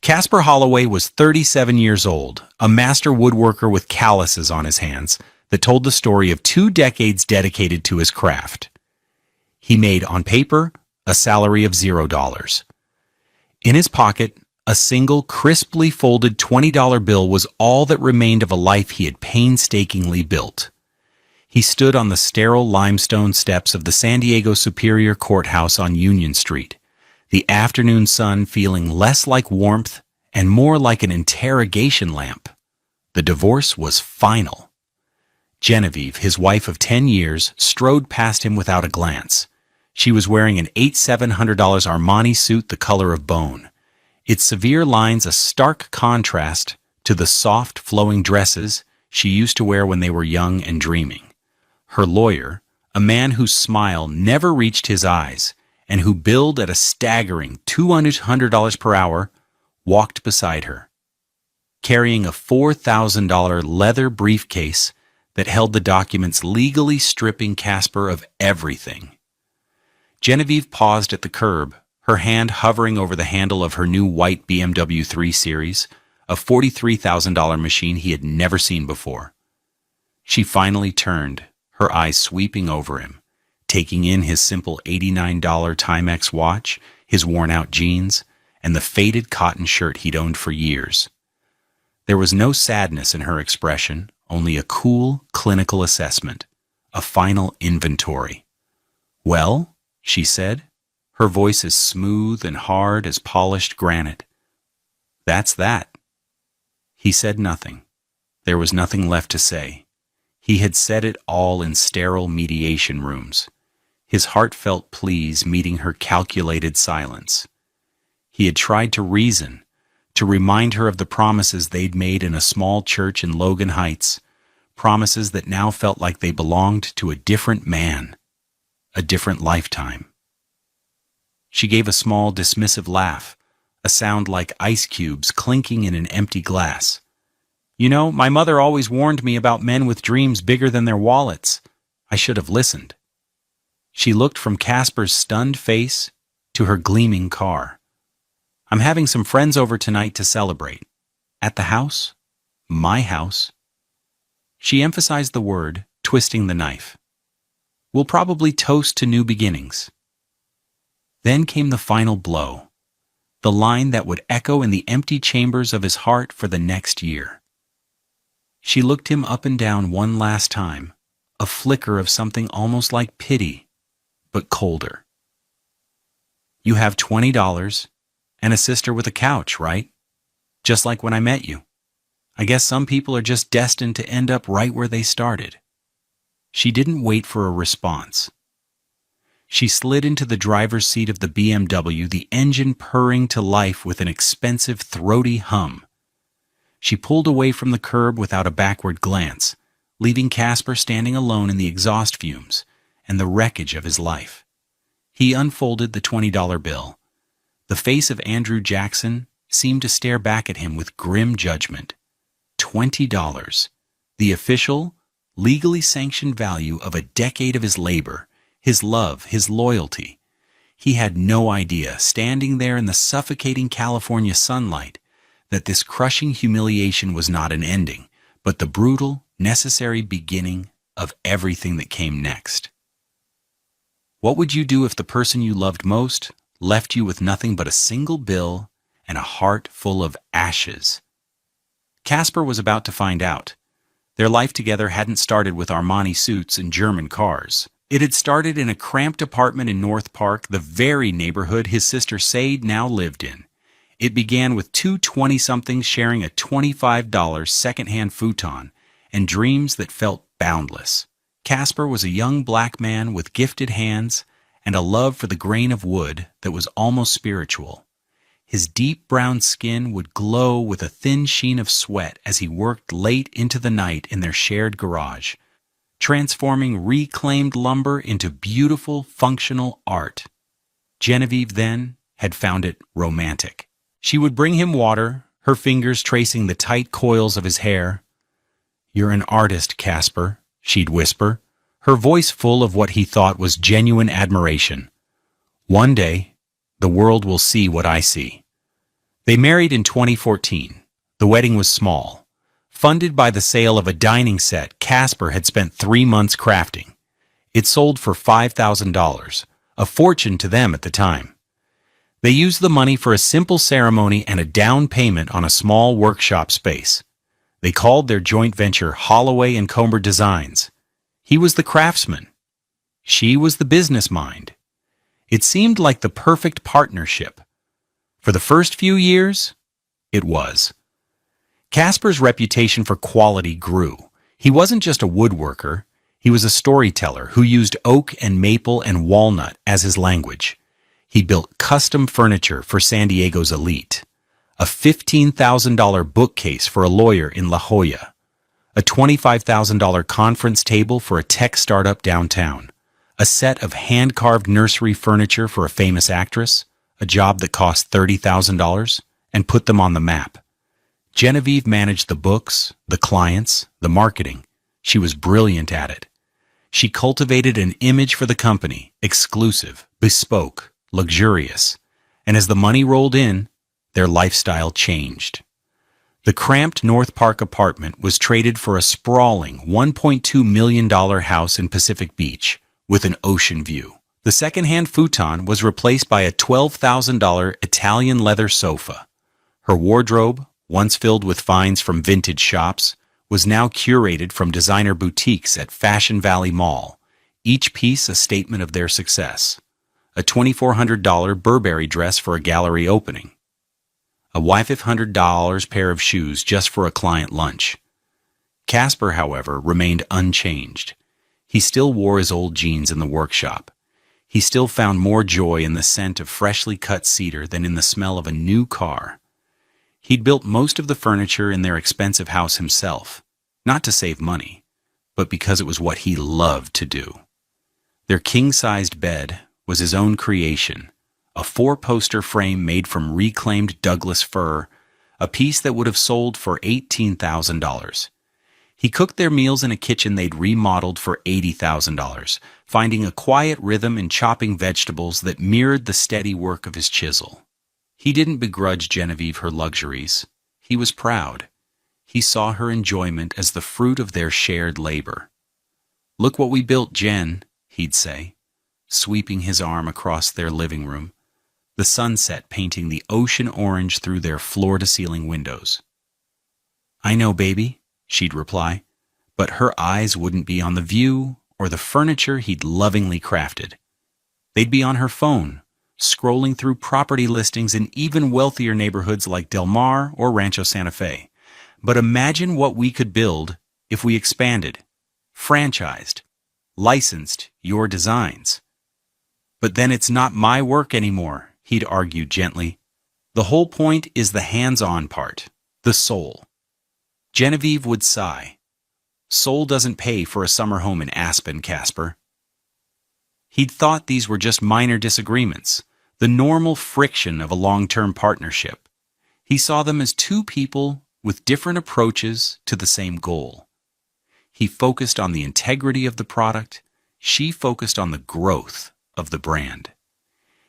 Caspar Holloway was 37 years old, a master woodworker with calluses on his hands that told the story of 2 decades dedicated to his craft. He made, on paper, a salary of $0. In his pocket, a single crisply folded $20 bill was all that remained of a life he had painstakingly built. He stood on the sterile limestone steps of the San Diego Superior Courthouse on Union Street, the afternoon sun feeling less like warmth and more like an interrogation lamp. The divorce was final. Genevieve, his wife of 10 years, strode past him without a glance. She was wearing an $700 Armani suit the color of bone, its severe lines a stark contrast to the soft, flowing dresses she used to wear when they were young and dreaming. Her lawyer, a man whose smile never reached his eyes and who billed at a staggering $200 per hour, walked beside her, carrying a $4,000 leather briefcase that held the documents legally stripping Caspar of everything. Genevieve paused at the curb, her hand hovering over the handle of her new white BMW 3 Series, a $43,000 machine he had never seen before. She finally turned, her eyes sweeping over him, taking in his simple $89 Timex watch, his worn-out jeans, and the faded cotton shirt he'd owned for years. There was no sadness in her expression, only a cool, clinical assessment, a final inventory. "Well?" she said, her voice as smooth and hard as polished granite. "That's that." He said nothing. There was nothing left to say. He had said it all in sterile mediation rooms, his heartfelt pleas meeting her calculated silence. He had tried to reason, to remind her of the promises they'd made in a small church in Logan Heights, promises that now felt like they belonged to a different man, a different lifetime. She gave a small, dismissive laugh, a sound like ice cubes clinking in an empty glass. "You know, my mother always warned me about men with dreams bigger than their wallets. I should have listened." She looked from Caspar's stunned face to her gleaming car. "I'm having some friends over tonight to celebrate. At the house? My house." She emphasized the word, twisting the knife. "We'll probably toast to new beginnings." Then came the final blow, the line that would echo in the empty chambers of his heart for the next year. She looked him up and down one last time, a flicker of something almost like pity, but colder. "You have $20 and a sister with a couch, right? Just like when I met you. I guess some people are just destined to end up right where they started." She didn't wait for a response. She slid into the driver's seat of the BMW, the engine purring to life with an expensive, throaty hum. She pulled away from the curb without a backward glance, leaving Caspar standing alone in the exhaust fumes and the wreckage of his life. He unfolded the $20 bill. The face of Andrew Jackson seemed to stare back at him with grim judgment. $20, the official, legally sanctioned value of a decade of his labor, his love, his loyalty. He had no idea, standing there in the suffocating California sunlight, that this crushing humiliation was not an ending, but the brutal, necessary beginning of everything that came next. What would you do if the person you loved most left you with nothing but a single bill and a heart full of ashes? Caspar was about to find out. Their life together hadn't started with Armani suits and German cars. It had started in a cramped apartment in North Park, the very neighborhood his sister Sade now lived in. It began with 2 20-somethings sharing a $25 second-hand futon and dreams that felt boundless. Caspar was a young black man with gifted hands and a love for the grain of wood that was almost spiritual. His deep brown skin would glow with a thin sheen of sweat as he worked late into the night in their shared garage, transforming reclaimed lumber into beautiful, functional art. Genevieve, then, had found it romantic. She would bring him water, her fingers tracing the tight coils of his hair. "You're an artist, Caspar," she'd whisper, her voice full of what he thought was genuine admiration. "One day, the world will see what I see. They married in 2014. The wedding was small. Funded by the sale of a dining set Casper had spent 3 months crafting. It sold for $5,000, a fortune to them at the time. They used the money for a simple ceremony and a down payment on a small workshop space. They called their joint venture Holloway and Comber Designs. He was the craftsman. She was the business mind. It seemed like the perfect partnership. For the first few years, it was. Casper's reputation for quality grew. He wasn't just a woodworker. He was a storyteller who used oak and maple and walnut as his language. He built custom furniture for San Diego's elite. A $15,000 bookcase for a lawyer in La Jolla. A $25,000 conference table for a tech startup downtown. A set of hand-carved nursery furniture for a famous actress. A job that cost $30,000 and put them on the map. Genevieve managed the books, the clients, the marketing. She was brilliant at it. She cultivated an image for the company, exclusive, bespoke, luxurious. And as the money rolled in, their lifestyle changed. The cramped North Park apartment was traded for a sprawling $1.2 million house in Pacific Beach with an ocean view. The second-hand futon was replaced by a $12,000 Italian leather sofa. Her wardrobe, once filled with finds from vintage shops, was now curated from designer boutiques at Fashion Valley Mall, each piece a statement of their success. A $2,400 Burberry dress for a gallery opening. A $500 pair of shoes just for a client lunch. Casper, however, remained unchanged. He still wore his old jeans in the workshop. He still found more joy in the scent of freshly cut cedar than in the smell of a new car. He'd built most of the furniture in their expensive house himself, not to save money, but because it was what he loved to do. Their king-sized bed was his own creation, a 4-poster frame made from reclaimed Douglas fir, a piece that would have sold for $18,000. He cooked their meals in a kitchen they'd remodeled for $80,000, finding a quiet rhythm in chopping vegetables that mirrored the steady work of his chisel. He didn't begrudge Genevieve her luxuries. He was proud. He saw her enjoyment as the fruit of their shared labor. "Look what we built, Jen," he'd say, sweeping his arm across their living room, the sunset painting the ocean orange through their floor-to-ceiling windows. "I know, baby," she'd reply, but her eyes wouldn't be on the view or the furniture he'd lovingly crafted. They'd be on her phone, scrolling through property listings in even wealthier neighborhoods like Del Mar or Rancho Santa Fe. But imagine what we could build if we expanded, franchised, licensed your designs. "But then it's not my work anymore," he'd argue gently. "The whole point is the hands-on part, the soul." Genevieve would sigh. "Soul doesn't pay for a summer home in Aspen, Casper." He'd thought these were just minor disagreements, the normal friction of a long-term partnership. He saw them as two people with different approaches to the same goal. He focused on the integrity of the product. She focused on the growth of the brand.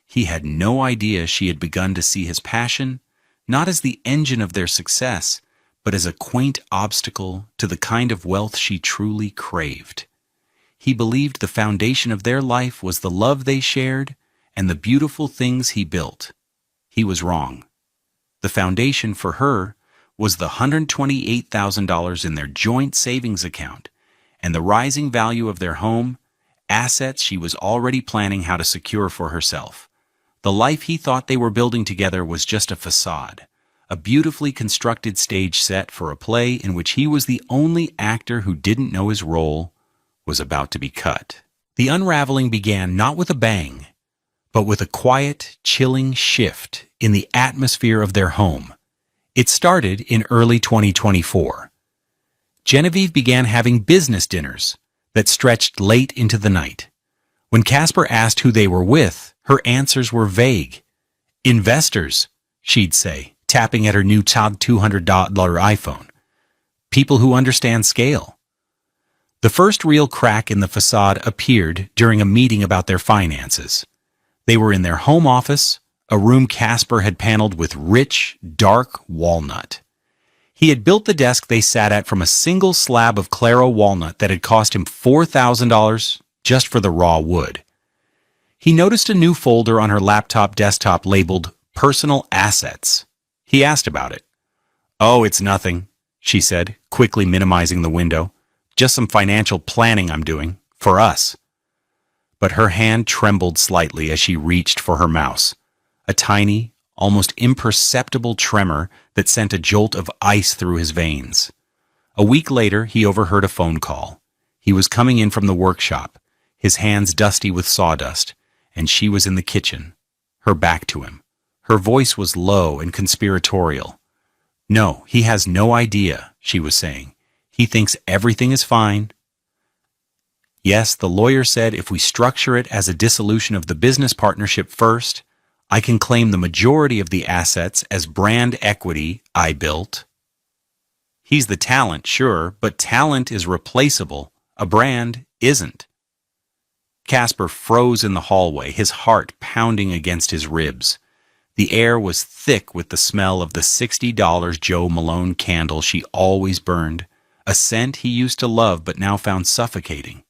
He had no idea she had begun to see his passion, not as the engine of their success, but as a quaint obstacle to the kind of wealth she truly craved. He believed the foundation of their life was the love they shared and the beautiful things he built. He was wrong. The foundation for her was the $128,000 in their joint savings account and the rising value of their home, assets she was already planning how to secure for herself. The life he thought they were building together was just a facade, a beautifully constructed stage set for a play in which he was the only actor who didn't know his role was about to be cut. The unraveling began not with a bang, but with a quiet, chilling shift in the atmosphere of their home. It started in early 2024. Genevieve began having business dinners that stretched late into the night. When Casper asked who they were with, her answers were vague. "Investors," she'd say, tapping at her new $200 iPhone. "People who understand scale." The first real crack in the facade appeared during a meeting about their finances. They were in their home office, a room Casper had paneled with rich, dark walnut. He had built the desk they sat at from a single slab of Claro walnut that had cost him $4,000 just for the raw wood. He noticed a new folder on her laptop desktop labeled Personal Assets. He asked about it. "Oh, it's nothing," she said, quickly minimizing the window. "Just some financial planning I'm doing, for us." But her hand trembled slightly as she reached for her mouse. A tiny, almost imperceptible tremor that sent a jolt of ice through his veins. A week later, he overheard a phone call. He was coming in from the workshop, his hands dusty with sawdust, and she was in the kitchen, her back to him. Her voice was low and conspiratorial. "No, he has no idea," she was saying. "He thinks everything is fine." "Yes, the lawyer said if we structure it as a dissolution of the business partnership first, I can claim the majority of the assets as brand equity I built." He's the talent, sure, but talent is replaceable. A brand isn't. Casper froze in the hallway, his heart pounding against his ribs. The air was thick with the smell of the $60 Joe Malone candle she always burned, a scent he used to love but now found suffocating.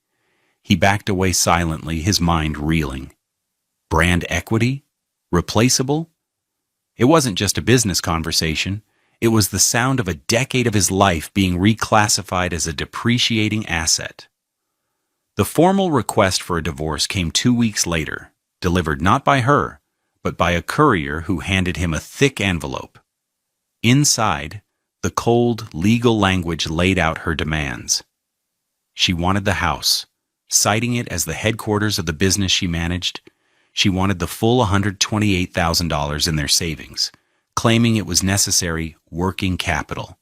He backed away silently, his mind reeling. Brand equity? Replaceable? It wasn't just a business conversation. It was the sound of a decade of his life being reclassified as a depreciating asset. The formal request for a divorce came 2 weeks later, delivered not by her, but by a courier who handed him a thick envelope. Inside, the cold, legal language laid out her demands. She wanted the house, citing it as the headquarters of the business she managed. She wanted the full $128,000 in their savings, claiming it was necessary working capital.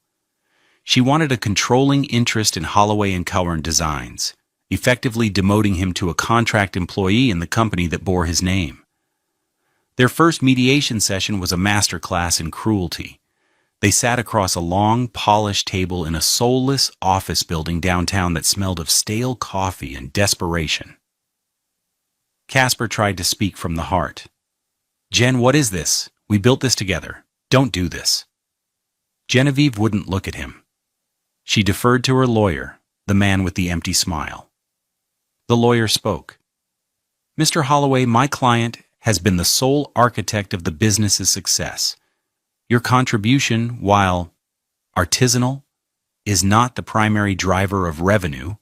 She wanted a controlling interest in Holloway & Cowan Designs, effectively demoting him to a contract employee in the company that bore his name. Their first mediation session was a masterclass in cruelty. They sat across a long, polished table in a soulless office building downtown that smelled of stale coffee and desperation. Casper tried to speak from the heart. "Jen, what is this? We built this together. Don't do this." Genevieve wouldn't look at him. She deferred to her lawyer, the man with the empty smile. The lawyer spoke. "Mr. Holloway, my client has been the sole architect of the business's success. Your contribution, while artisanal, is not the primary driver of revenue.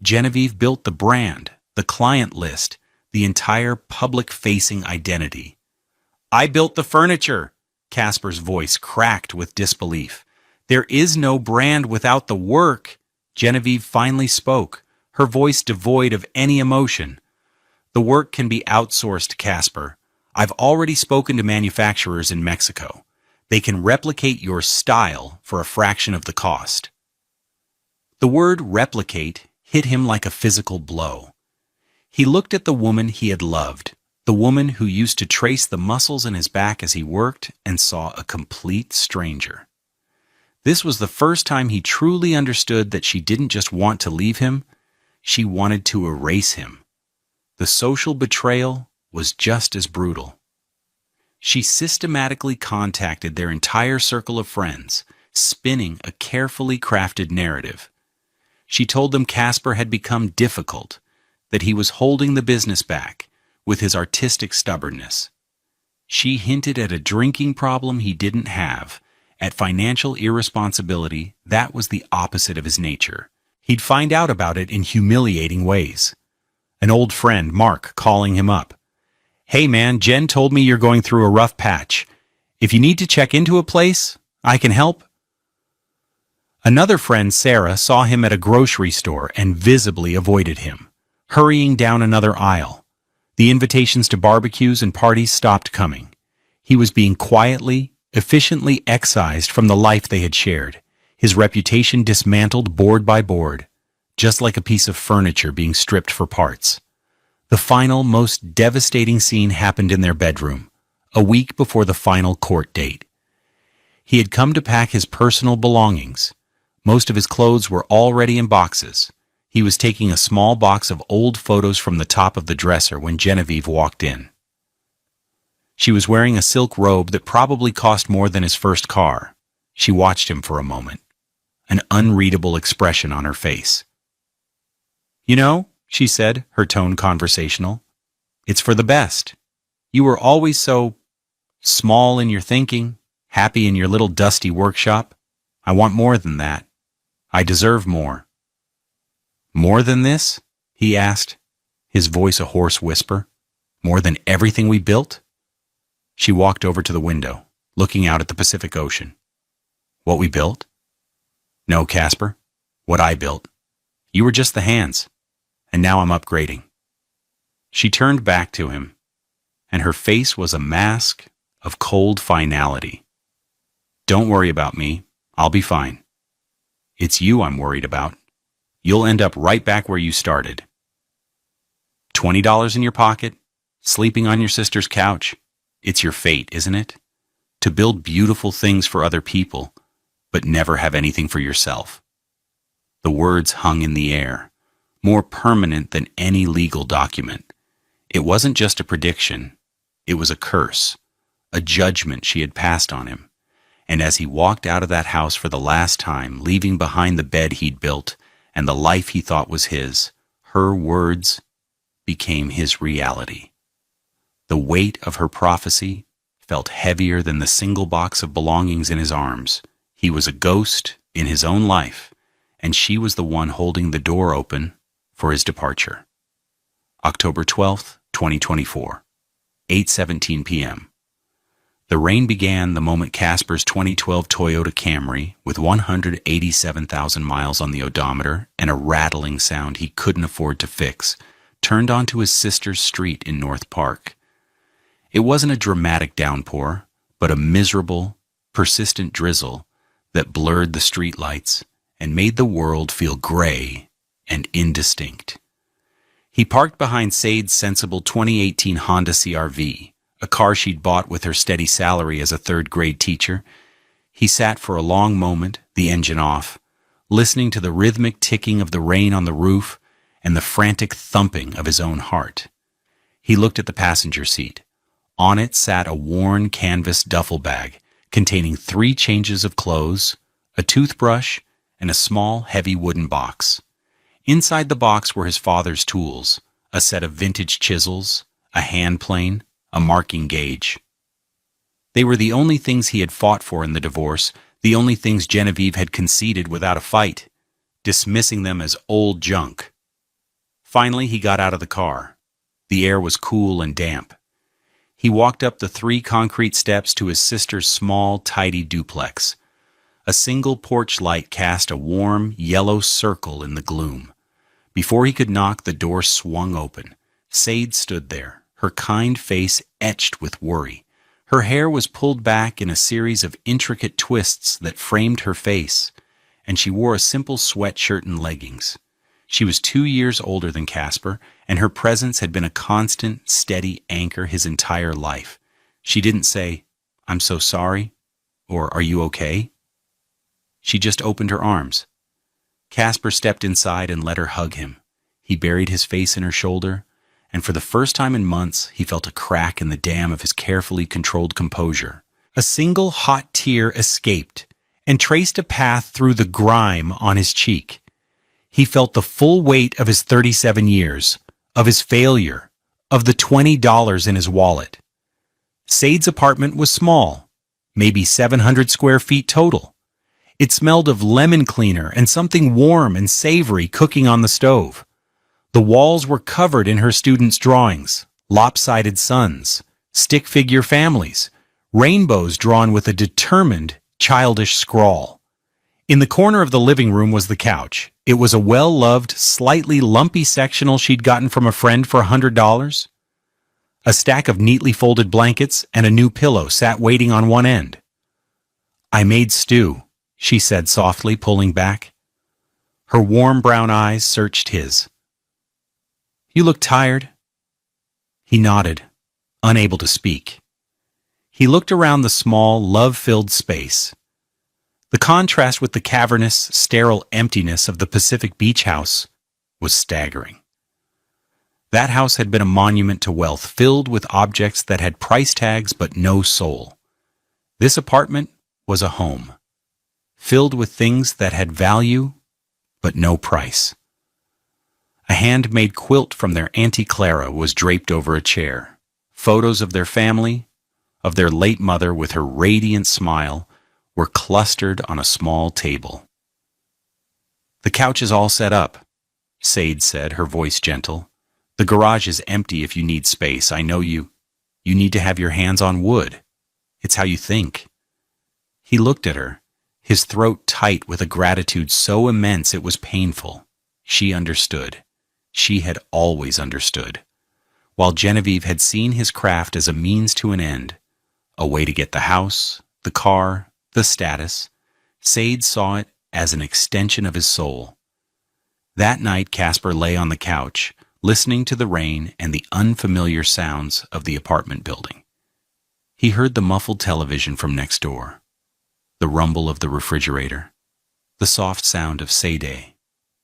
Genevieve built the brand, the client list, the entire public-facing identity." "I built the furniture," Casper's voice cracked with disbelief. "There is no brand without the work." Genevieve finally spoke, her voice devoid of any emotion. "The work can be outsourced, Casper. I've already spoken to manufacturers in Mexico. They can replicate your style for a fraction of the cost." The word replicate hit him like a physical blow. He looked at the woman he had loved, the woman who used to trace the muscles in his back as he worked, and saw a complete stranger. This was the first time he truly understood that she didn't just want to leave him, she wanted to erase him. The social betrayal was just as brutal. She systematically contacted their entire circle of friends, spinning a carefully crafted narrative. She told them Casper had become difficult, that he was holding the business back with his artistic stubbornness. She hinted at a drinking problem he didn't have, at financial irresponsibility that was the opposite of his nature. He'd find out about it in humiliating ways. An old friend, Mark, calling him up. "Hey man, Jen told me you're going through a rough patch. If you need to check into a place, I can help." Another friend, Sarah, saw him at a grocery store and visibly avoided him, hurrying down another aisle. The invitations to barbecues and parties stopped coming. He was being quietly, efficiently excised from the life they had shared, his reputation dismantled board by board, just like a piece of furniture being stripped for parts. The final, most devastating scene happened in their bedroom, a week before the final court date. He had come to pack his personal belongings. Most of his clothes were already in boxes. He was taking a small box of old photos from the top of the dresser when Genevieve walked in. She was wearing a silk robe that probably cost more than his first car. She watched him for a moment, an unreadable expression on her face. "You know," she said, her tone conversational, "it's for the best. You were always so small in your thinking, happy in your little dusty workshop. I want more than that. I deserve more." "More than this?" he asked, his voice a hoarse whisper. "More than everything we built?" She walked over to the window, looking out at the Pacific Ocean. "What we built?" "No, Casper. What I built. You were just the hands, and now I'm upgrading." She turned back to him, and her face was a mask of cold finality. "Don't worry about me. I'll be fine. It's you I'm worried about. You'll end up right back where you started. $20 in your pocket, sleeping on your sister's couch. It's your fate, isn't it? To build beautiful things for other people, but never have anything for yourself." The words hung in the air, more permanent than any legal document. It wasn't just a prediction. It was a curse, a judgment she had passed on him. And as he walked out of that house for the last time, leaving behind the bed he'd built and the life he thought was his, her words became his reality. The weight of her prophecy felt heavier than the single box of belongings in his arms. He was a ghost in his own life, and she was the one holding the door open for his departure. October 12th, 2024, 8:17 p.m. The rain began the moment Casper's 2012 Toyota Camry, with 187,000 miles on the odometer and a rattling sound he couldn't afford to fix, turned onto his sister's street in North Park. It wasn't a dramatic downpour, but a miserable, persistent drizzle that blurred the streetlights and made the world feel gray and indistinct. He parked behind Sade's sensible 2018 Honda CR-V, a car she'd bought with her steady salary as a third-grade teacher. He sat for a long moment, the engine off, listening to the rhythmic ticking of the rain on the roof and the frantic thumping of his own heart. He looked at the passenger seat. On it sat a worn canvas duffel bag containing 3 changes of clothes, a toothbrush, and a small, heavy wooden box. Inside the box were his father's tools, a set of vintage chisels, a hand plane, a marking gauge. They were the only things he had fought for in the divorce, the only things Genevieve had conceded without a fight, dismissing them as old junk. Finally, he got out of the car. The air was cool and damp. He walked up the 3 concrete steps to his sister's small, tidy duplex. A single porch light cast a warm, yellow circle in the gloom. Before he could knock, the door swung open. Sade stood there, her kind face etched with worry. Her hair was pulled back in a series of intricate twists that framed her face, and she wore a simple sweatshirt and leggings. She was 2 years older than Casper, and her presence had been a constant, steady anchor his entire life. She didn't say, "I'm so sorry," or "Are you okay?" She just opened her arms. Casper stepped inside and let her hug him. He buried his face in her shoulder, and for the first time in months, he felt a crack in the dam of his carefully controlled composure. A single hot tear escaped and traced a path through the grime on his cheek. He felt the full weight of his 37 years, of his failure, of the $20 in his wallet. Sade's apartment was small, maybe 700 square feet total. It smelled of lemon cleaner and something warm and savory cooking on the stove. The walls were covered in her students' drawings, lopsided suns, stick figure families, rainbows drawn with a determined, childish scrawl. In the corner of the living room was the couch. It was a well-loved, slightly lumpy sectional she'd gotten from a friend for $100. A stack of neatly folded blankets and a new pillow sat waiting on one end. "I made stew," she said softly, pulling back. Her warm brown eyes searched his. "You look tired." He nodded, unable to speak. He looked around the small, love-filled space. The contrast with the cavernous, sterile emptiness of the Pacific beach house was staggering. That house had been a monument to wealth, filled with objects that had price tags but no soul. This apartment was a home, filled with things that had value but no price. A handmade quilt from their Auntie Clara was draped over a chair. Photos of their family, of their late mother with her radiant smile, were clustered on a small table. "The couch is all set up," Sade said, her voice gentle. "The garage is empty if you need space. I know you need to have your hands on wood. It's how you think." He looked at her, his throat tight with a gratitude so immense it was painful. She understood. She had always understood. While Genevieve had seen his craft as a means to an end, a way to get the house, the car, the status, Sade saw it as an extension of his soul. That night, Casper lay on the couch, listening to the rain and the unfamiliar sounds of the apartment building. He heard the muffled television from next door, the rumble of the refrigerator, the soft sound of Sade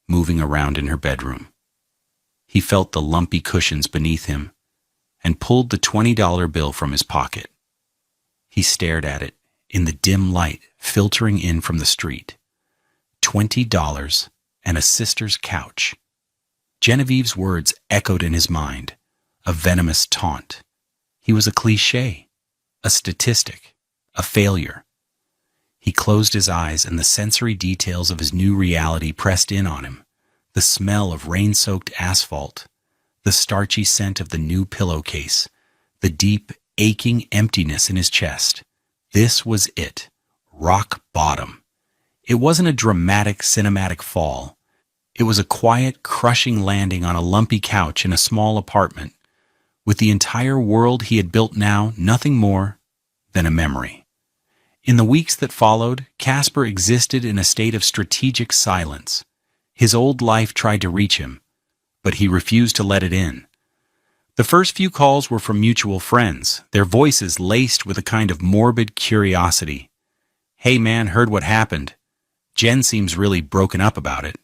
moving around in her bedroom. He felt the lumpy cushions beneath him and pulled the $20 bill from his pocket. He stared at it in the dim light filtering in from the street. $20 and a sister's couch. Genevieve's words echoed in his mind, a venomous taunt. He was a cliché, a statistic, a failure. He closed his eyes and the sensory details of his new reality pressed in on him. The smell of rain-soaked asphalt, the starchy scent of the new pillowcase, the deep, aching emptiness in his chest. This was it, rock bottom. It wasn't a dramatic, cinematic fall. It was a quiet, crushing landing on a lumpy couch in a small apartment, with the entire world he had built now nothing more than a memory. In the weeks that followed, Casper existed in a state of strategic silence. His old life tried to reach him, but he refused to let it in. The first few calls were from mutual friends, their voices laced with a kind of morbid curiosity. "Hey man, heard what happened. Jen seems really broken up about it."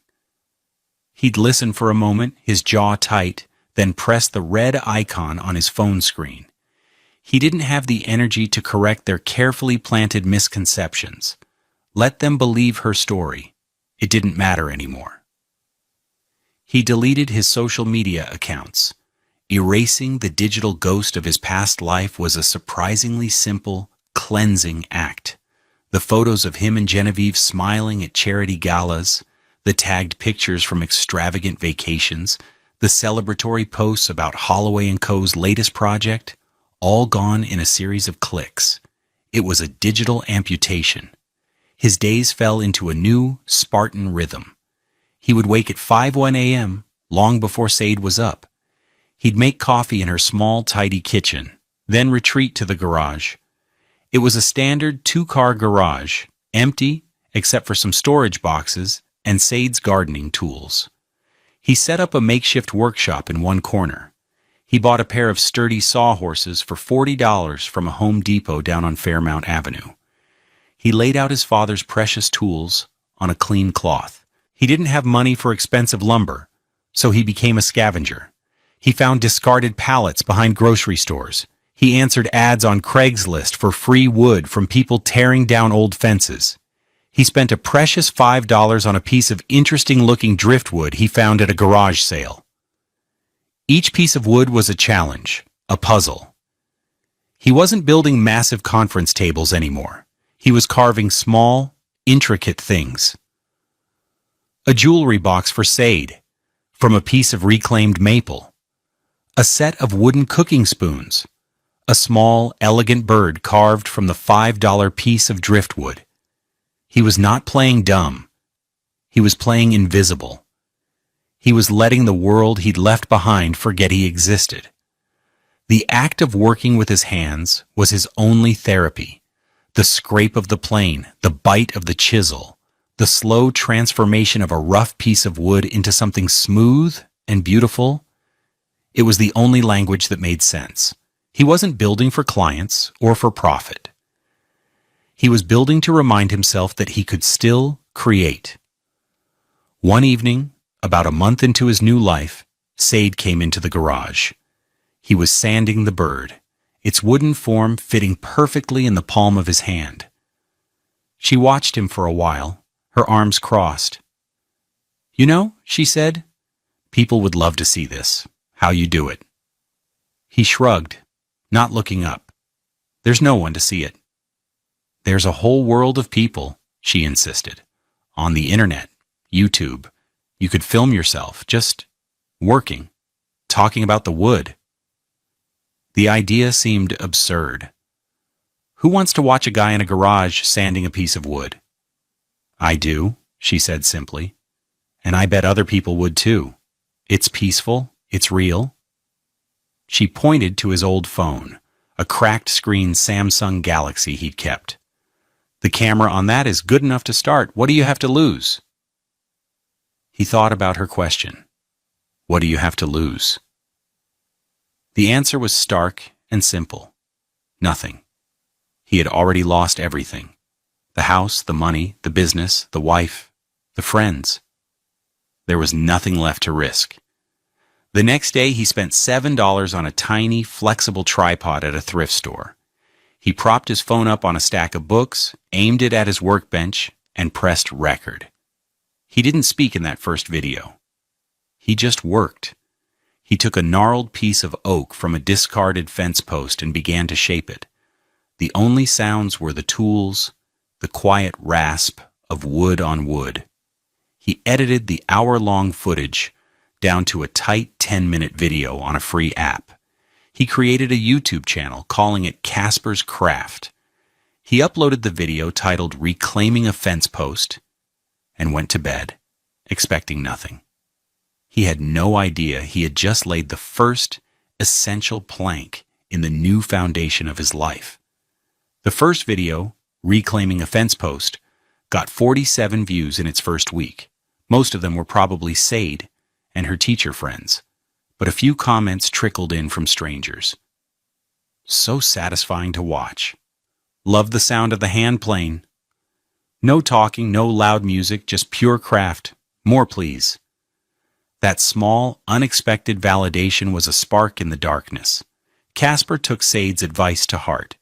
He'd listen for a moment, his jaw tight, then press the red icon on his phone screen. He didn't have the energy to correct their carefully planted misconceptions. Let them believe her story. It didn't matter anymore. He deleted his social media accounts. Erasing the digital ghost of his past life was a surprisingly simple, cleansing act. The photos of him and Genevieve smiling at charity galas, the tagged pictures from extravagant vacations, the celebratory posts about Holloway & Co.'s latest project, all gone in a series of clicks. It was a digital amputation. His days fell into a new, Spartan rhythm. He would wake at 5:01 a.m., long before Sade was up. He'd make coffee in her small, tidy kitchen, then retreat to the garage. It was a standard two-car garage, empty except for some storage boxes and Sade's gardening tools. He set up a makeshift workshop in one corner. He bought a pair of sturdy sawhorses for $40 from a Home Depot down on Fairmount Avenue. He laid out his father's precious tools on a clean cloth. He didn't have money for expensive lumber, so he became a scavenger. He found discarded pallets behind grocery stores. He answered ads on Craigslist for free wood from people tearing down old fences. He spent a precious $5 on a piece of interesting-looking driftwood he found at a garage sale. Each piece of wood was a challenge, a puzzle. He wasn't building massive conference tables anymore. He was carving small, intricate things. A jewelry box for Sade, from a piece of reclaimed maple. A set of wooden cooking spoons. A small, elegant bird carved from the $5 piece of driftwood. He was not playing dumb. He was playing invisible. He was letting the world he'd left behind forget he existed. The act of working with his hands was his only therapy. The scrape of the plane, the bite of the chisel, the slow transformation of a rough piece of wood into something smooth and beautiful. It was the only language that made sense. He wasn't building for clients or for profit. He was building to remind himself that he could still create. One evening, about a month into his new life, Sade came into the garage. He was sanding the bird, its wooden form fitting perfectly in the palm of his hand. She watched him for a while, her arms crossed. "You know," she said, "people would love to see this, how you do it." He shrugged, not looking up. "There's no one to see it." "There's a whole world of people," she insisted. "On the internet, YouTube. You could film yourself, just working, talking about the wood." The idea seemed absurd. Who wants to watch a guy in a garage sanding a piece of wood? "I do," she said simply. "And I bet other people would too. It's peaceful, it's real." She pointed to his old phone, a cracked screen Samsung Galaxy he'd kept. "The camera on that is good enough to start. What do you have to lose?" He thought about her question. What do you have to lose? The answer was stark and simple. Nothing. He had already lost everything. The house, the money, the business, the wife, the friends. There was nothing left to risk. The next day, he spent $7 on a tiny, flexible tripod at a thrift store. He propped his phone up on a stack of books, aimed it at his workbench, and pressed record. He didn't speak in that first video. He just worked. He took a gnarled piece of oak from a discarded fence post and began to shape it. The only sounds were the tools, the quiet rasp of wood on wood. He edited the hour-long footage down to a tight 10-minute video on a free app. He created a YouTube channel calling it Casper's Craft. He uploaded the video titled Reclaiming a Fence Post and went to bed, expecting nothing. He had no idea he had just laid the first essential plank in the new foundation of his life. The first video, Reclaiming a Fence Post, got 47 views in its first week. Most of them were probably Sade and her teacher friends, but a few comments trickled in from strangers. So satisfying to watch. Love the sound of the hand plane. No talking, no loud music, just pure craft. More, please. That small, unexpected validation was a spark in the darkness. Casper took Sade's advice to heart.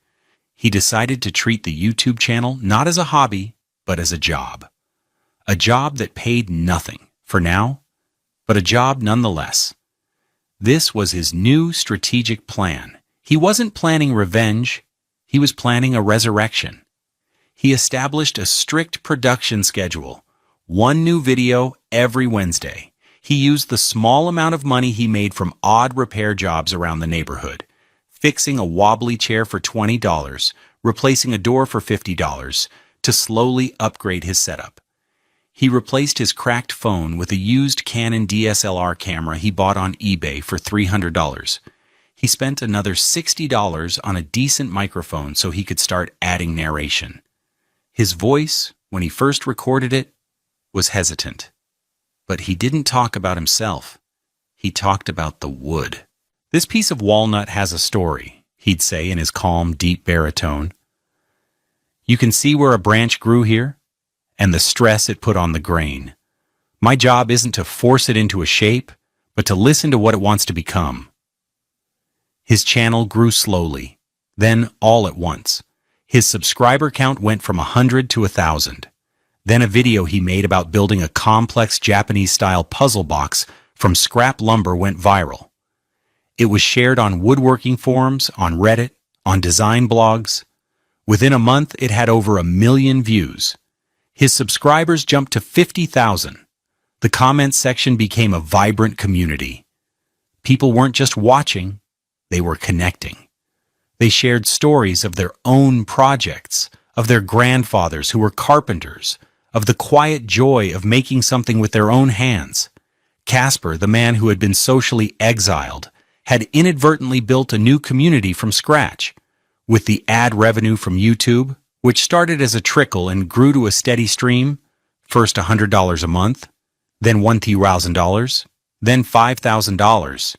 He decided to treat the YouTube channel not as a hobby, but as a job. A job that paid nothing, for now, but a job nonetheless. This was his new strategic plan. He wasn't planning revenge, he was planning a resurrection. He established a strict production schedule, one new video every Wednesday. He used the small amount of money he made from odd repair jobs around the neighborhood, fixing a wobbly chair for $20, replacing a door for $50, to slowly upgrade his setup. He replaced his cracked phone with a used Canon DSLR camera he bought on eBay for $300. He spent another $60 on a decent microphone so he could start adding narration. His voice, when he first recorded it, was hesitant. But he didn't talk about himself. He talked about the wood. "This piece of walnut has a story," he'd say in his calm, deep baritone. "You can see where a branch grew here, and the stress it put on the grain. My job isn't to force it into a shape, but to listen to what it wants to become." His channel grew slowly, then all at once. His subscriber count went from 100 to 1,000. Then a video he made about building a complex Japanese-style puzzle box from scrap lumber went viral. It was shared on woodworking forums, on Reddit, on design blogs. Within a month, it had over 1 million views. His subscribers jumped to 50,000. The comments section became a vibrant community. People weren't just watching, they were connecting. They shared stories of their own projects, of their grandfathers who were carpenters, of the quiet joy of making something with their own hands. Casper, the man who had been socially exiled, had inadvertently built a new community from scratch. With the ad revenue from YouTube, which started as a trickle and grew to a steady stream, first $100 a month, then $1,000, then $5,000,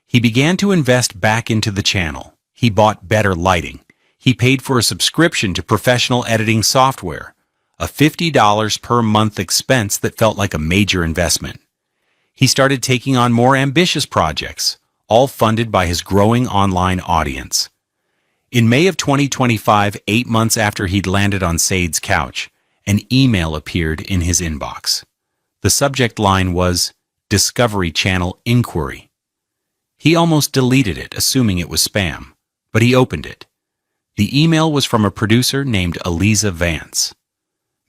he began to invest back into the channel. He bought better lighting. He paid for a subscription to professional editing software, a $50 per month expense that felt like a major investment. He started taking on more ambitious projects, all funded by his growing online audience. In May of 2025, 8 months after he'd landed on Said's couch, an email appeared in his inbox. The subject line was, Discovery Channel Inquiry. He almost deleted it, assuming it was spam, but he opened it. The email was from a producer named Eliza Vance.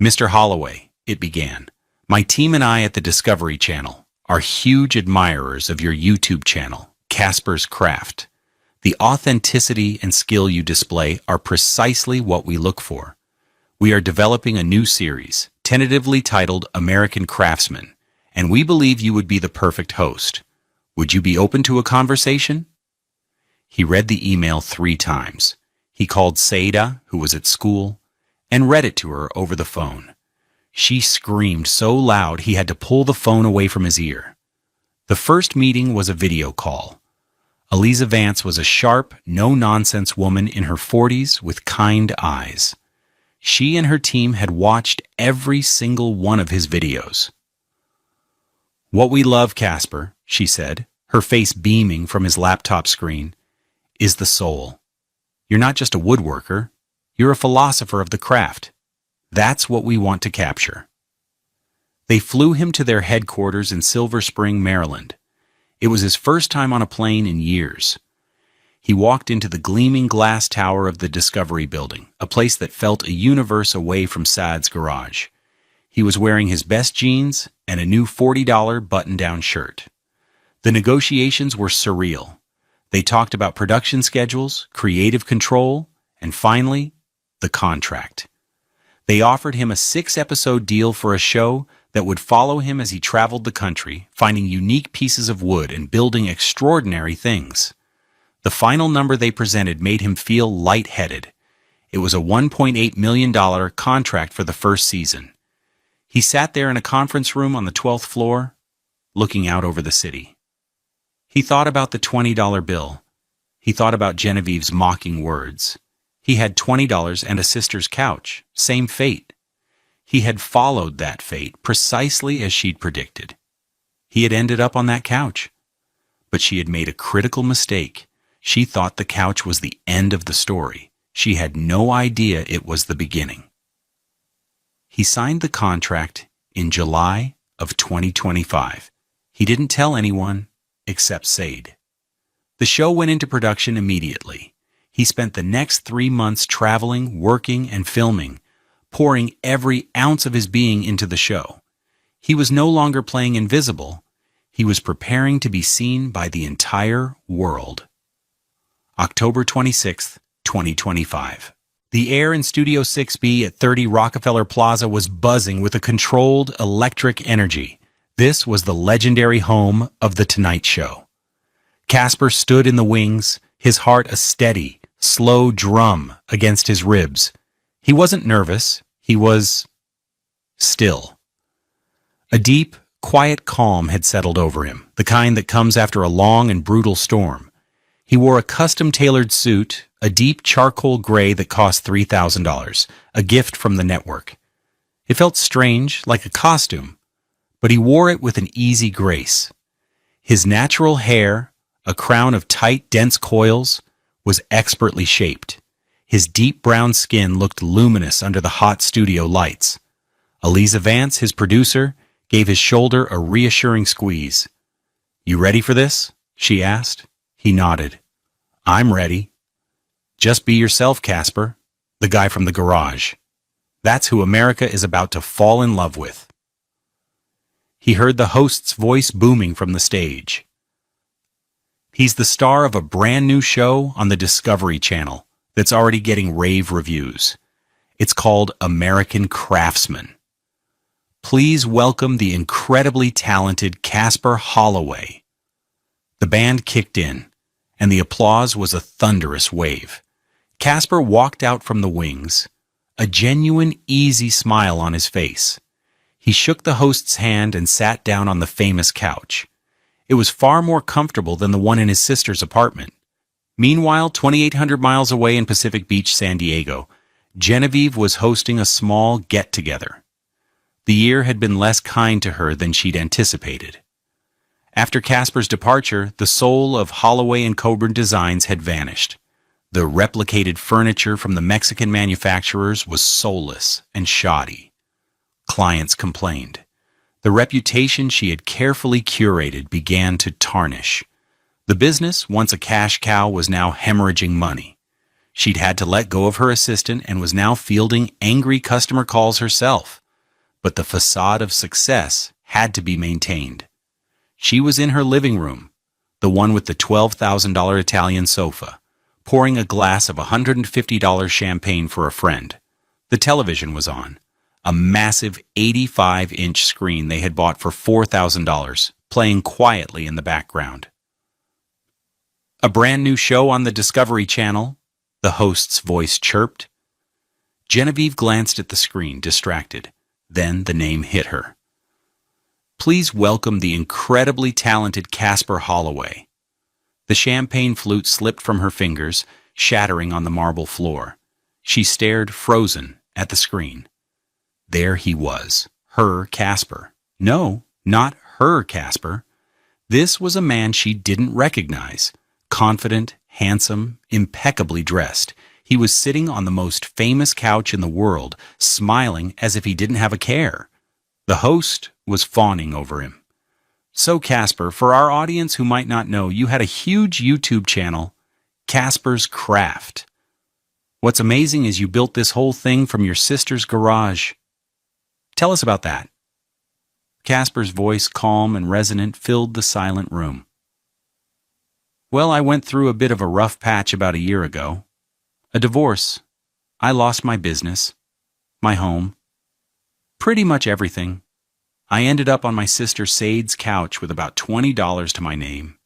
Mr. Holloway, it began, my team and I at the Discovery Channel are huge admirers of your YouTube channel, Casper's Craft. The authenticity and skill you display are precisely what we look for. We are developing a new series, tentatively titled American Craftsman, and we believe you would be the perfect host. Would you be open to a conversation? He read the email 3 times. He called Saida, who was at school, and read it to her over the phone. She screamed so loud he had to pull the phone away from his ear. The first meeting was a video call. Eliza Vance was a sharp, no-nonsense woman in her 40s with kind eyes. She and her team had watched every single one of his videos. What we love, Casper, she said, her face beaming from his laptop screen, is the soul. You're not just a woodworker, you're a philosopher of the craft. That's what we want to capture. They flew him to their headquarters in Silver Spring, Maryland. It was his first time on a plane in years. He walked into the gleaming glass tower of the Discovery Building, a place that felt a universe away from Said's garage. He was wearing his best jeans and a new $40 button-down shirt. The negotiations were surreal. They talked about production schedules, creative control, and finally, the contract. They offered him a 6-episode deal for a show that would follow him as he traveled the country, finding unique pieces of wood and building extraordinary things. The final number they presented made him feel lightheaded. It was a $1.8 million contract for the first season. He sat there in a conference room on the 12th floor, looking out over the city. He thought about the $20 bill. He thought about Genevieve's mocking words. He had $20 and a sister's couch, same fate. He had followed that fate precisely as she'd predicted. He had ended up on that couch. But she had made a critical mistake. She thought the couch was the end of the story. She had no idea it was the beginning. He signed the contract in July of 2025. He didn't tell anyone except Said. The show went into production immediately. He spent the next 3 months traveling, working, and filming, pouring every ounce of his being into the show. He was no longer playing invisible. He was preparing to be seen by the entire world. October 26th, 2025. The air in Studio 6B at 30 Rockefeller Plaza was buzzing with a controlled electric energy. This was the legendary home of The Tonight Show. Casper stood in the wings, his heart a steady, slow drum against his ribs. He wasn't nervous. He was still. A deep, quiet calm had settled over him, the kind that comes after a long and brutal storm. He wore a custom-tailored suit, a deep charcoal gray that cost $3,000, a gift from the network. It felt strange, like a costume, but he wore it with an easy grace. His natural hair, a crown of tight, dense coils, was expertly shaped. His deep brown skin looked luminous under the hot studio lights. Eliza Vance, his producer, gave his shoulder a reassuring squeeze. "You ready for this?" she asked. He nodded. "I'm ready." "Just be yourself, Casper, the guy from the garage. That's who America is about to fall in love with." He heard the host's voice booming from the stage. He's the star of a brand new show on the Discovery Channel that's already getting rave reviews. It's called American Craftsman. Please welcome the incredibly talented Casper Holloway. The band kicked in, and the applause was a thunderous wave. Casper walked out from the wings, a genuine, easy smile on his face. He shook the host's hand and sat down on the famous couch. It was far more comfortable than the one in his sister's apartment. Meanwhile, 2,800 miles away in Pacific Beach, San Diego, Genevieve was hosting a small get-together. The year had been less kind to her than she'd anticipated. After Casper's departure, the soul of Holloway and Coburn Designs had vanished. The replicated furniture from the Mexican manufacturers was soulless and shoddy. Clients complained. The reputation she had carefully curated began to tarnish. The business, once a cash cow, was now hemorrhaging money. She'd had to let go of her assistant and was now fielding angry customer calls herself. But the facade of success had to be maintained. She was in her living room, the one with the $12,000 Italian sofa, pouring a glass of $150 champagne for a friend. The television was on, a massive 85-inch screen they had bought for $4,000, playing quietly in the background. A brand new show on the Discovery Channel, the host's voice chirped. Genevieve glanced at the screen, distracted. Then the name hit her. Please welcome the incredibly talented Casper Holloway. The champagne flute slipped from her fingers, shattering on the marble floor. She stared, frozen, at the screen. There he was, her Casper. No, not her Casper. This was a man she didn't recognize. Confident, handsome, impeccably dressed. He was sitting on the most famous couch in the world, smiling as if he didn't have a care. The host was fawning over him. So Casper, for our audience who might not know, you had a huge YouTube channel, Casper's Craft. What's amazing is you built this whole thing from your sister's garage. Tell us about that. Casper's voice, calm and resonant, filled the silent room. Well, I went through a bit of a rough patch about a year ago. A divorce. I lost my business, my home, pretty much everything. I ended up on my sister Sade's couch with about $20 to my name.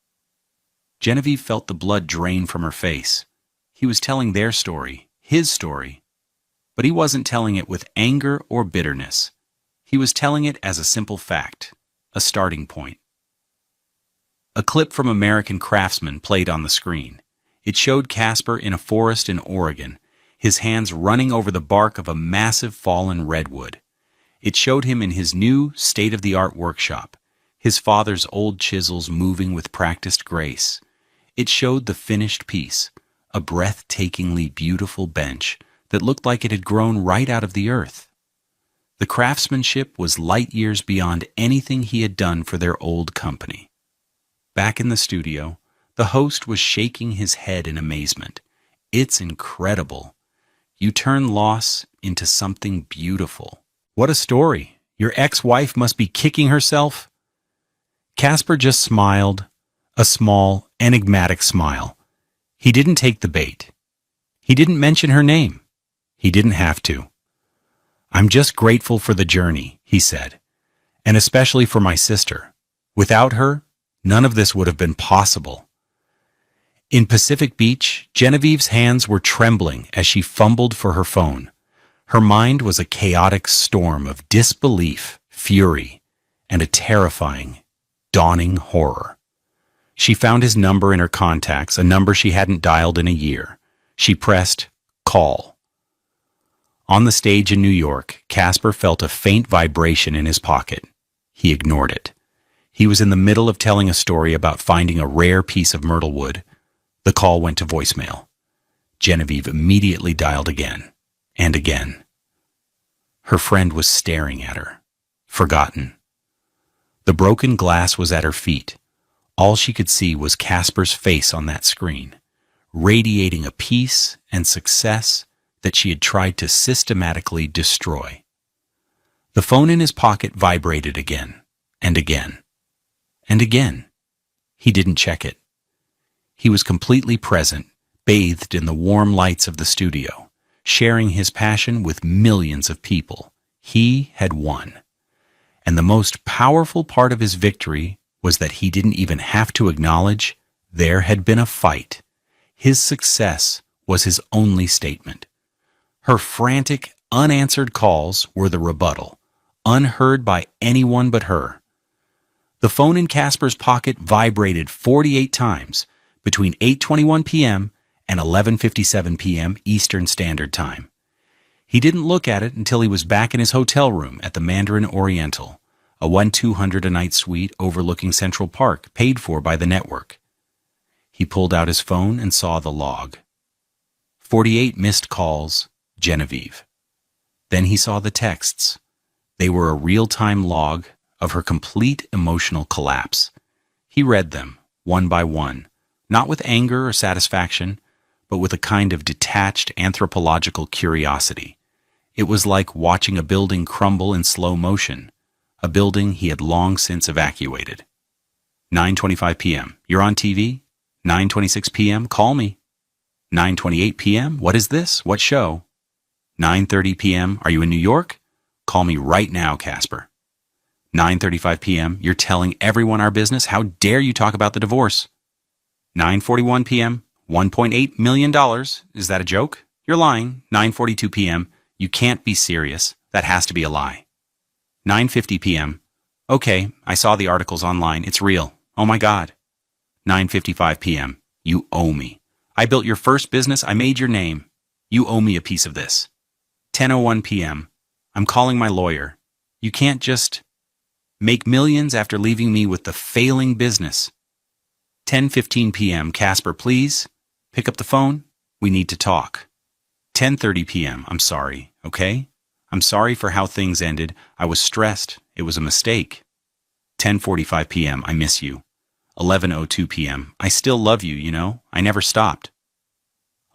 Genevieve felt the blood drain from her face. He was telling their story, his story, but he wasn't telling it with anger or bitterness. He was telling it as a simple fact, a starting point. A clip from American Craftsman played on the screen. It showed Casper in a forest in Oregon, his hands running over the bark of a massive fallen redwood. It showed him in his new, state-of-the-art workshop, his father's old chisels moving with practiced grace. It showed the finished piece, a breathtakingly beautiful bench that looked like it had grown right out of the earth. The craftsmanship was light years beyond anything he had done for their old company. Back in the studio, the host was shaking his head in amazement. It's incredible. You turn loss into something beautiful. What a story. Your ex-wife must be kicking herself. Casper just smiled, a small, enigmatic smile. He didn't take the bait. He didn't mention her name. He didn't have to. I'm just grateful for the journey, he said, and especially for my sister. Without her, none of this would have been possible. In Pacific Beach, Genevieve's hands were trembling as she fumbled for her phone. Her mind was a chaotic storm of disbelief, fury, and a terrifying, dawning horror. She found his number in her contacts, a number she hadn't dialed in a year. She pressed call. On the stage in New York, Casper felt a faint vibration in his pocket. He ignored it. He was in the middle of telling a story about finding a rare piece of myrtle wood. The call went to voicemail. Genevieve immediately dialed again, and again. Her friend was staring at her, forgotten. The broken glass was at her feet. All she could see was Casper's face on that screen, radiating a peace and success that she had tried to systematically destroy. The phone in his pocket vibrated again, and again, and again. He didn't check it. He was completely present, bathed in the warm lights of the studio, sharing his passion with millions of people. He had won. And the most powerful part of his victory was that he didn't even have to acknowledge there had been a fight. His success was his only statement. Her frantic, unanswered calls were the rebuttal, unheard by anyone but her. The phone in Casper's pocket vibrated 48 times between 8:21 p.m. and 11:57 p.m. Eastern Standard Time. He didn't look at it until he was back in his hotel room at the Mandarin Oriental, a 1,200 a night suite overlooking Central Park, paid for by the network. He pulled out his phone and saw the log. 48 missed calls, Genevieve. Then he saw the texts. They were a real-time log of her complete emotional collapse. He read them, one by one, not with anger or satisfaction, but with a kind of detached anthropological curiosity. It was like watching a building crumble in slow motion, a building he had long since evacuated. 9:25 p.m. You're on TV? 9:26 p.m. Call me. 9:28 p.m. What is this? What show? 9:30 p.m. Are you in New York? Call me right now, Casper. 9:35 p.m. You're telling everyone our business? How dare you talk about the divorce? 9:41 p.m. $1.8 million. Is that a joke? You're lying. 9:42 p.m. You can't be serious. That has to be a lie. 9:50 p.m. Okay, I saw the articles online. It's real. Oh my God. 9:55 p.m. You owe me. I built your first business. I made your name. You owe me a piece of this. 10:01 p.m. I'm calling my lawyer. You can't just make millions after leaving me with the failing business. 10:15 p.m. Casper, please pick up the phone. We need to talk. 10:30 p.m. I'm sorry, okay? I'm sorry for how things ended. I was stressed. It was a mistake. 10:45 p.m. I miss you. 11:02 p.m. I still love you, you know? I never stopped.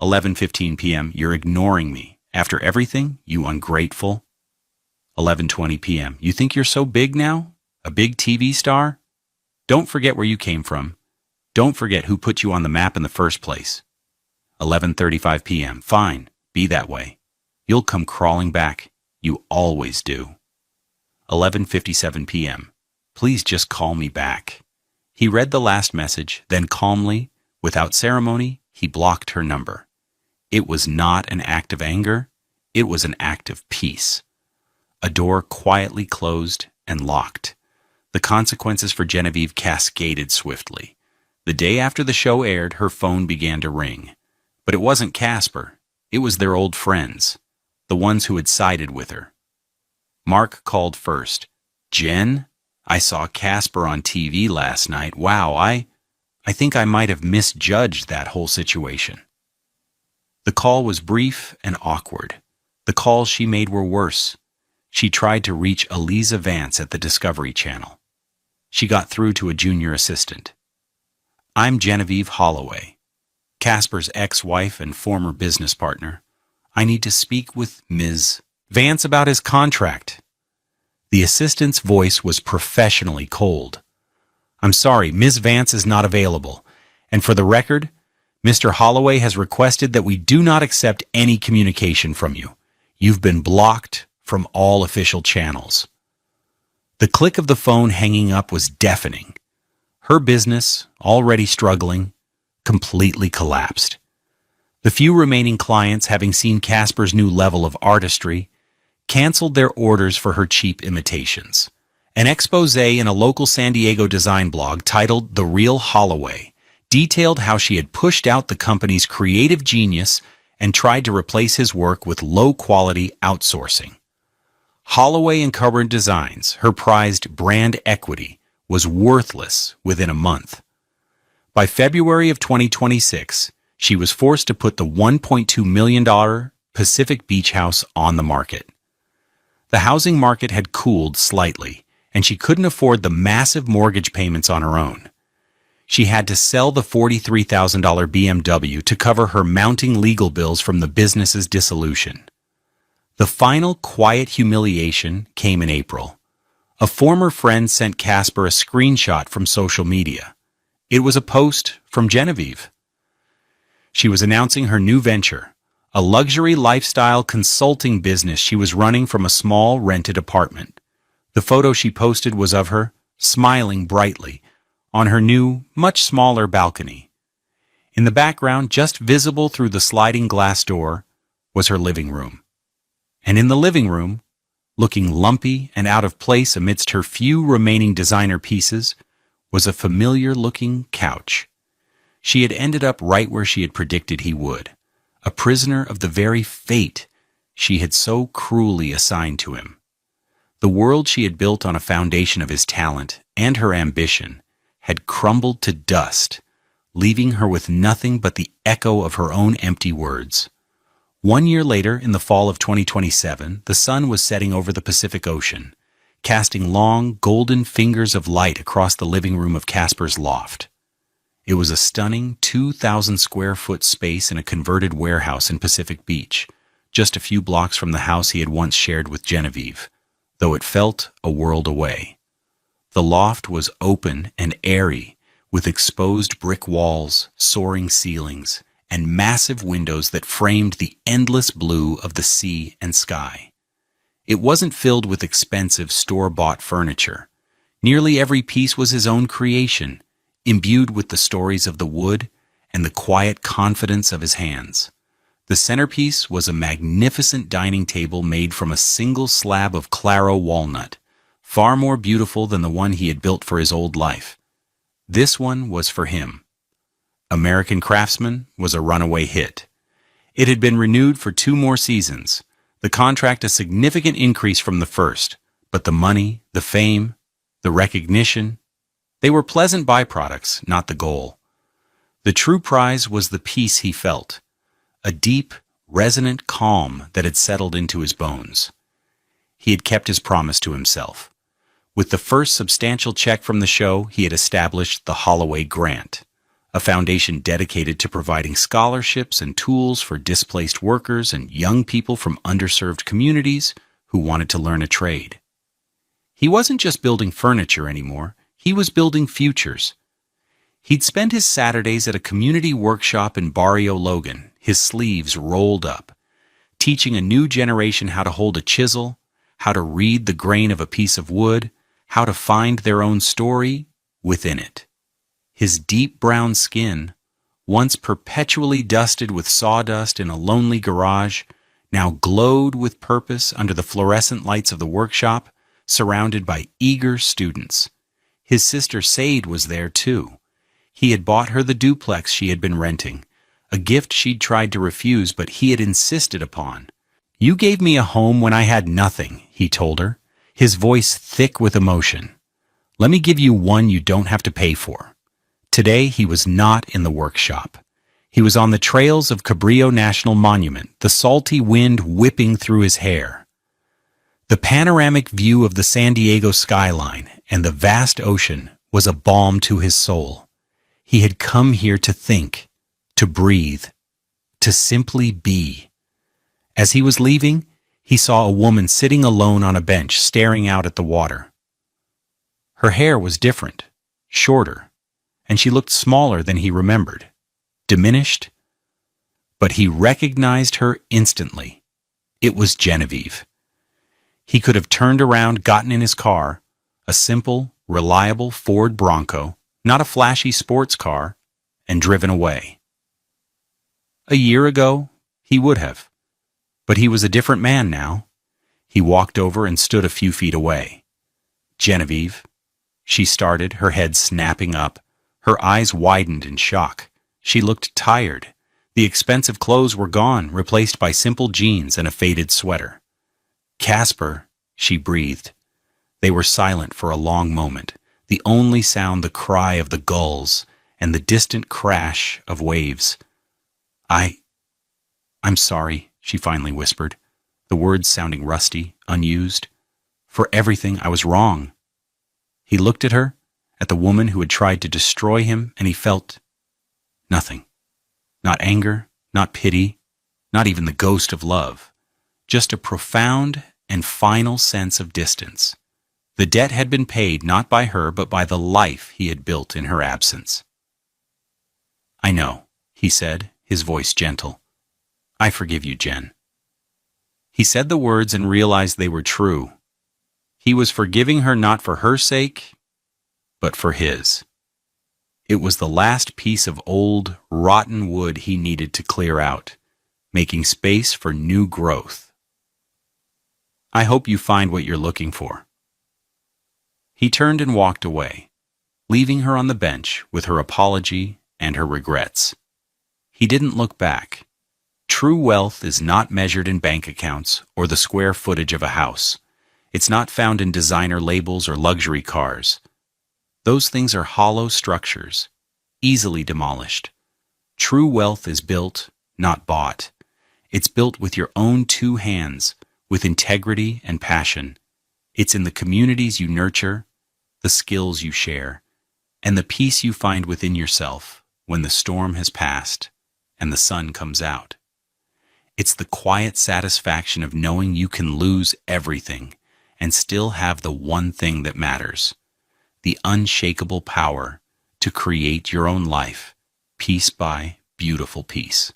11:15 p.m. You're ignoring me. After everything, you ungrateful. 11:20 p.m. You think you're so big now? A big TV star? Don't forget where you came from. Don't forget who put you on the map in the first place. 11:35 p.m. Fine, be that way. You'll come crawling back. You always do. 11:57 p.m. Please just call me back. He read the last message, then calmly, without ceremony, he blocked her number. It was not an act of anger. It was an act of peace. A door quietly closed and locked. The consequences for Genevieve cascaded swiftly. The day after the show aired, her phone began to ring. But it wasn't Casper. It was their old friends, the ones who had sided with her. Mark called first. Jen, I saw Casper on TV last night. Wow, I think I might have misjudged that whole situation. The call was brief and awkward. The calls she made were worse. She tried to reach Eliza Vance at the Discovery Channel. She got through to a junior assistant. I'm Genevieve Holloway, Casper's ex-wife and former business partner. I need to speak with Ms. Vance about his contract. The assistant's voice was professionally cold. I'm sorry, Ms. Vance is not available. And for the record, Mr. Holloway has requested that we do not accept any communication from you. You've been blocked from all official channels. The click of the phone hanging up was deafening. Her business, already struggling, completely collapsed. The few remaining clients, having seen Casper's new level of artistry, canceled their orders for her cheap imitations. An expose in a local San Diego design blog titled The Real Holloway detailed how she had pushed out the company's creative genius and tried to replace his work with low-quality outsourcing. Holloway and Current Designs, her prized brand equity, was worthless within a month. By February of 2026, she was forced to put the $1.2 million Pacific Beach house on the market. The housing market had cooled slightly, and she couldn't afford the massive mortgage payments on her own. She had to sell the $43,000 BMW to cover her mounting legal bills from the business's dissolution. The final quiet humiliation came in April. A former friend sent Casper a screenshot from social media. It was a post from Genevieve. She was announcing her new venture, a luxury lifestyle consulting business she was running from a small rented apartment. The photo she posted was of her, smiling brightly, on her new, much smaller balcony. In the background, just visible through the sliding glass door, was her living room. And in the living room, looking lumpy and out of place amidst her few remaining designer pieces, was a familiar-looking couch. She had ended up right where she had predicted he would, a prisoner of the very fate she had so cruelly assigned to him. The world she had built on a foundation of his talent and her ambition had crumbled to dust, leaving her with nothing but the echo of her own empty words. 1 year later, in the fall of 2027, the sun was setting over the Pacific Ocean, casting long, golden fingers of light across the living room of Casper's loft. It was a stunning 2,000-square-foot space in a converted warehouse in Pacific Beach, just a few blocks from the house he had once shared with Genevieve, though it felt a world away. The loft was open and airy, with exposed brick walls, soaring ceilings, and massive windows that framed the endless blue of the sea and sky. It wasn't filled with expensive store-bought furniture. Nearly every piece was his own creation, imbued with the stories of the wood and the quiet confidence of his hands. The centerpiece was a magnificent dining table made from a single slab of Claro walnut, far more beautiful than the one he had built for his old life. This one was for him. American Craftsman was a runaway hit. It had been renewed for 2 more seasons, the contract a significant increase from the first, but the money, the fame, the recognition, they were pleasant byproducts, not the goal. The true prize was the peace he felt, a deep, resonant calm that had settled into his bones. He had kept his promise to himself. With the first substantial check from the show, he had established the Holloway Grant, a foundation dedicated to providing scholarships and tools for displaced workers and young people from underserved communities who wanted to learn a trade. He wasn't just building furniture anymore, he was building futures. He'd spend his Saturdays at a community workshop in Barrio Logan, his sleeves rolled up, teaching a new generation how to hold a chisel, how to read the grain of a piece of wood, how to find their own story within it. His deep brown skin, once perpetually dusted with sawdust in a lonely garage, now glowed with purpose under the fluorescent lights of the workshop, surrounded by eager students. His sister Sade was there too. He had bought her the duplex she had been renting, a gift she'd tried to refuse but he had insisted upon. "You gave me a home when I had nothing," he told her, his voice thick with emotion. "Let me give you one you don't have to pay for." Today he was not in the workshop. He was on the trails of Cabrillo National Monument, the salty wind whipping through his hair. The panoramic view of the San Diego skyline and the vast ocean was a balm to his soul. He had come here to think, to breathe, to simply be. As he was leaving, he saw a woman sitting alone on a bench staring out at the water. Her hair was different, shorter, and she looked smaller than he remembered, diminished. But he recognized her instantly. It was Genevieve. He could have turned around, gotten in his car, a simple, reliable Ford Bronco, not a flashy sports car, and driven away. A year ago, he would have. But he was a different man now. He walked over and stood a few feet away. "Genevieve," she started, her head snapping up. Her eyes widened in shock. She looked tired. The expensive clothes were gone, replaced by simple jeans and a faded sweater. "Casper," she breathed. They were silent for a long moment, the only sound the cry of the gulls and the distant crash of waves. I'm sorry," she finally whispered, the words sounding rusty, unused. "For everything, I was wrong." He looked at her, at the woman who had tried to destroy him, and he felt nothing. Not anger, not pity, not even the ghost of love. Just a profound and final sense of distance. The debt had been paid not by her, but by the life he had built in her absence. "I know," he said, his voice gentle. "I forgive you, Jen." He said the words and realized they were true. He was forgiving her not for her sake, but for his. It was the last piece of old, rotten wood he needed to clear out, making space for new growth. "I hope you find what you're looking for." He turned and walked away, leaving her on the bench with her apology and her regrets. He didn't look back. True wealth is not measured in bank accounts or the square footage of a house. It's not found in designer labels or luxury cars. Those things are hollow structures, easily demolished. True wealth is built, not bought. It's built with your own two hands, with integrity and passion. It's in the communities you nurture, the skills you share, and the peace you find within yourself when the storm has passed and the sun comes out. It's the quiet satisfaction of knowing you can lose everything and still have the one thing that matters, the unshakable power to create your own life, piece by beautiful piece.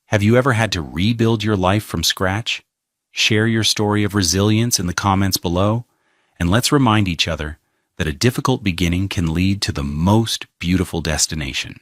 Have you ever had to rebuild your life from scratch? Share your story of resilience in the comments below, and let's remind each other that a difficult beginning can lead to the most beautiful destination.